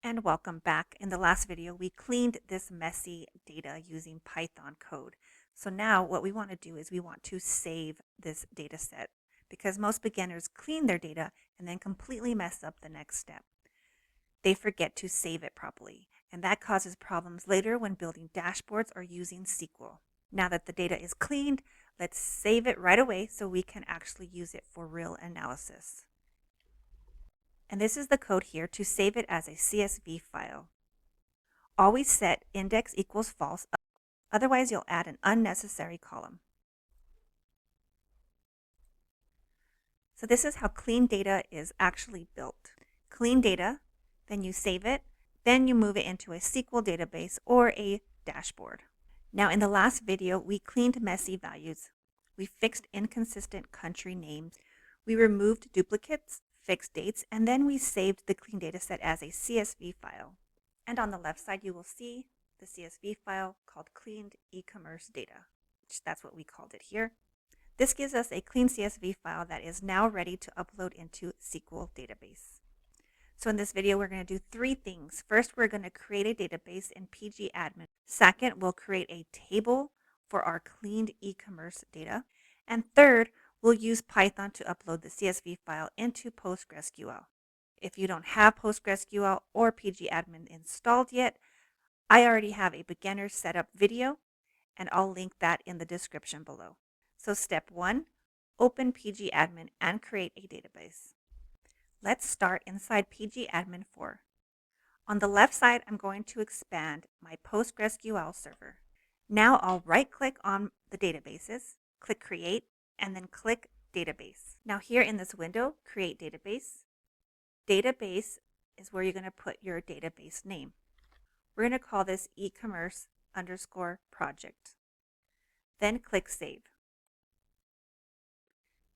And welcome back. In the last video, we cleaned this messy data using Python code. So now what we want to do is we want to save this data set because most beginners clean their data and then completely mess up the next step. They forget to save it properly, and that causes problems later when building dashboards or using SQL. Now that the data is cleaned, let's save it right away so we can actually use it for real analysis. And this is the code here to save it as a CSV file. Always set index equals false, otherwise you'll add an unnecessary column. So this is how clean data is actually built. Clean data, then you save it, then you move it into a SQL database or a dashboard. Now in the last video, we cleaned messy values. We fixed inconsistent country names. We removed duplicates, fixed dates, and then we saved the clean data set as a CSV file. And on the left side, you will see the CSV file called cleaned e-commerce data, which that's what we called it here. This gives us a clean CSV file that is now ready to upload into SQL database. So in this video, we're going to do three things. First, we're going to create a database in pgAdmin. Second, we'll create a table for our cleaned e-commerce data. And third, we'll use Python to upload the CSV file into PostgreSQL. If you don't have PostgreSQL or pgAdmin installed yet, I already have a beginner setup video, and I'll link that in the description below. So step 1, open pgAdmin and create a database. Let's start inside pgAdmin 4. On the left side, I'm going to expand my PostgreSQL server. Now I'll right-click on the databases, click Create, and then click Database. Now here in this window, Create Database. Database is where you're going to put your database name. We're going to call this e-commerce_project. Then click Save.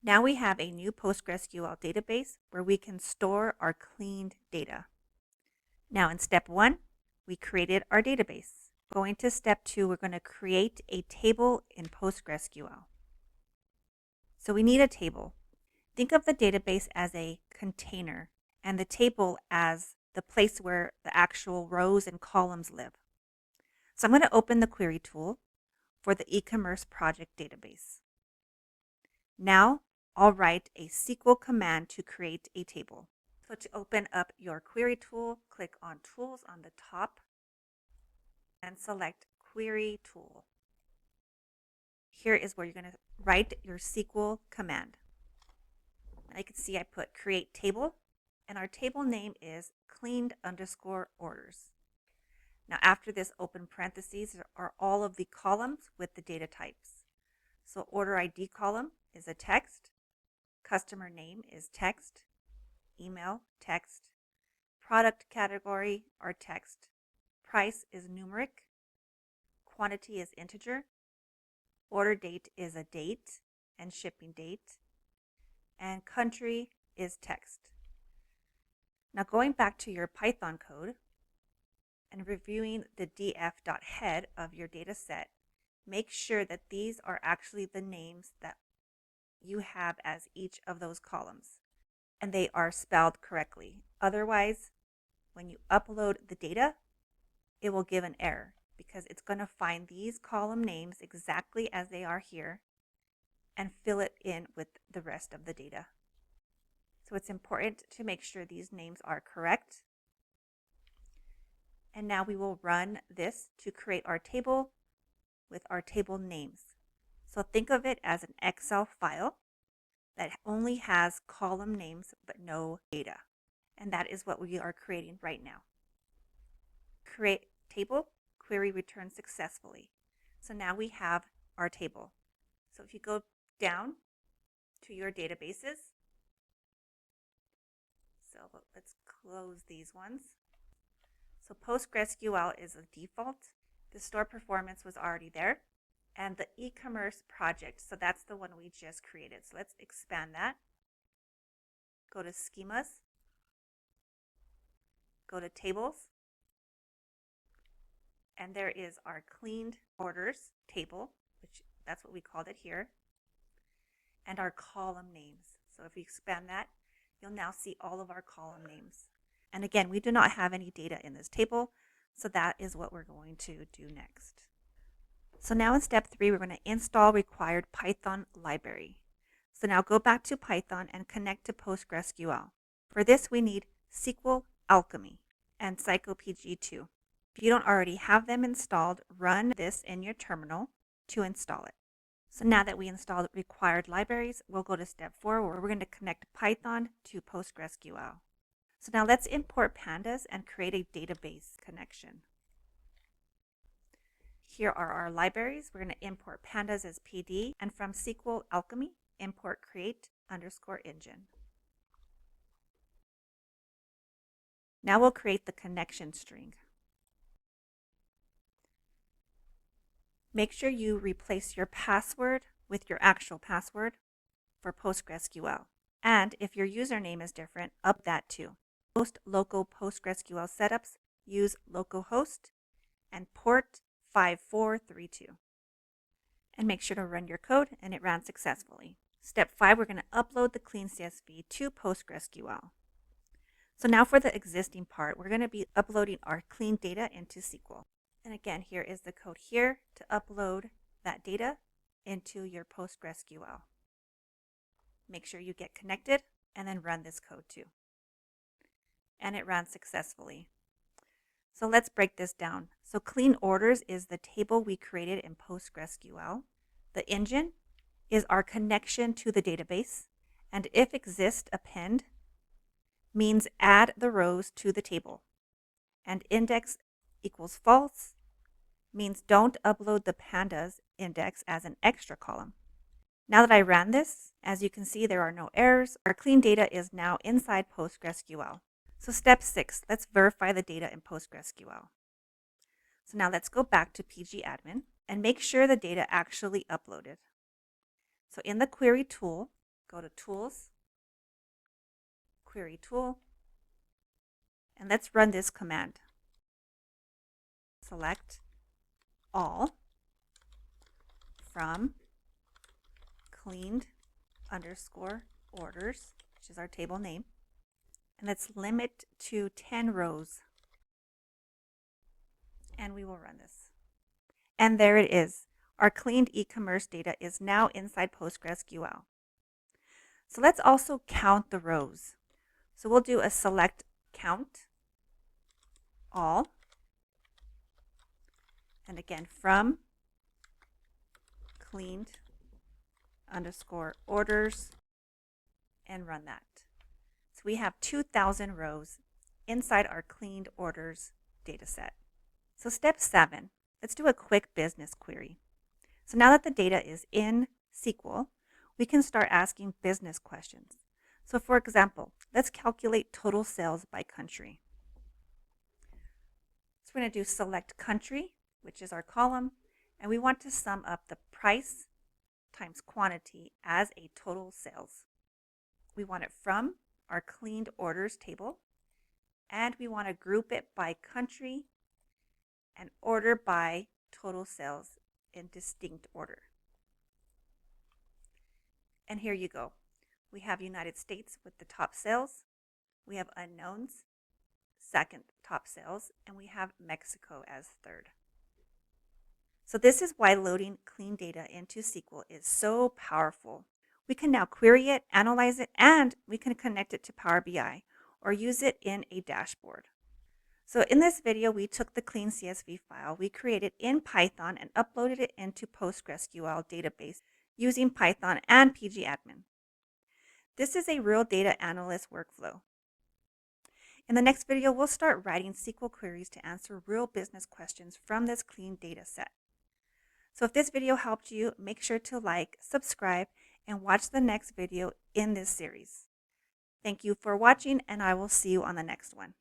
Now we have a new PostgreSQL database where we can store our cleaned data. Now in step 1, we created our database. Going to step 2, we're going to create a table in PostgreSQL. So we need a table. Think of the database as a container and the table as the place where the actual rows and columns live. So I'm going to open the query tool for the e-commerce project database. Now I'll write a SQL command to create a table. So to open up your query tool, click on Tools on the top and select Query Tool. Here is where you're going to write your SQL command. Now you can see I put create table, and our table name is cleaned_orders. Now after this, open parentheses are all of the columns with the data types. So order ID column is a text, customer name is text, email, text, product category are text, price is numeric, quantity is integer, order date is a date and shipping date, and country is text. Now going back to your Python code and reviewing the df.head of your data set, make sure that these are actually the names that you have as each of those columns, and they are spelled correctly. Otherwise, when you upload the data, it will give an error because it's going to find these column names exactly as they are here and fill it in with the rest of the data. So it's important to make sure these names are correct. And now we will run this to create our table with our table names. So think of it as an Excel file that only has column names but no data. And that is what we are creating right now. Create table, query returned successfully. So now we have our table. So if you go down to your databases, so let's close these ones. So PostgreSQL is a default. The store performance was already there. And the e-commerce project, so that's the one we just created. So let's expand that. Go to schemas. Go to tables. And there is our cleaned orders table, which that's what we called it here. And our column names. So if we expand that, you'll now see all of our column names. And again, we do not have any data in this table, so that is what we're going to do next. So now in step 3, we're going to install required Python library. So now go back to Python and connect to PostgreSQL. For this, we need SQLAlchemy and PsychoPG2. If you don't already have them installed, run this in your terminal to install it. So now that we installed required libraries, we'll go to step 4 where we're going to connect Python to PostgreSQL. So now let's import Pandas and create a database connection. Here are our libraries. We're going to import Pandas as PD, and from SQLAlchemy, import create_engine. Now we'll create the connection string. Make sure you replace your password with your actual password for PostgreSQL. And if your username is different, up that too. Most local PostgreSQL setups use localhost and port 5432. And make sure to run your code, and it ran successfully. Step 5, we're going to upload the clean CSV to PostgreSQL. So now for the existing part, we're going to be uploading our clean data into SQL. And again, here is the code here to upload that data into your PostgreSQL. Make sure you get connected and then run this code too. And it ran successfully. So let's break this down. So clean orders is the table we created in PostgreSQL. The engine is our connection to the database. And if exist append means add the rows to the table. And index equals false means don't upload the Pandas index as an extra column. Now that I ran this, as you can see, there are no errors. Our clean data is now inside PostgreSQL. So step 6, let's verify the data in PostgreSQL. So now let's go back to pgAdmin and make sure the data actually uploaded. So in the query tool, go to Tools, Query Tool, and let's run this command. Select all from cleaned_orders, which is our table name, and let's limit to 10 rows. And we will run this. And there it is. Our cleaned e-commerce data is now inside PostgreSQL. So let's also count the rows. So we'll do a select count all, and again from cleaned_orders, and run that. So we have 2,000 rows inside our cleaned orders dataset. So step 7, let's do a quick business query. So now that the data is in SQL, we can start asking business questions. So for example, let's calculate total sales by country. So we're going to do select country, which is our column, and we want to sum up the price times quantity as a total sales. We want it from our cleaned orders table, and we want to group it by country and order by total sales in distinct order. And here you go. We have United States with the top sales, we have unknowns, second top sales, and we have Mexico as third. So this is why loading clean data into SQL is so powerful. We can now query it, analyze it, and we can connect it to Power BI or use it in a dashboard. So in this video, we took the clean CSV file we created in Python and uploaded it into PostgreSQL database using Python and pgAdmin. This is a real data analyst workflow. In the next video, we'll start writing SQL queries to answer real business questions from this clean data set. So if this video helped you, make sure to like, subscribe, and watch the next video in this series. Thank you for watching, and I will see you on the next one.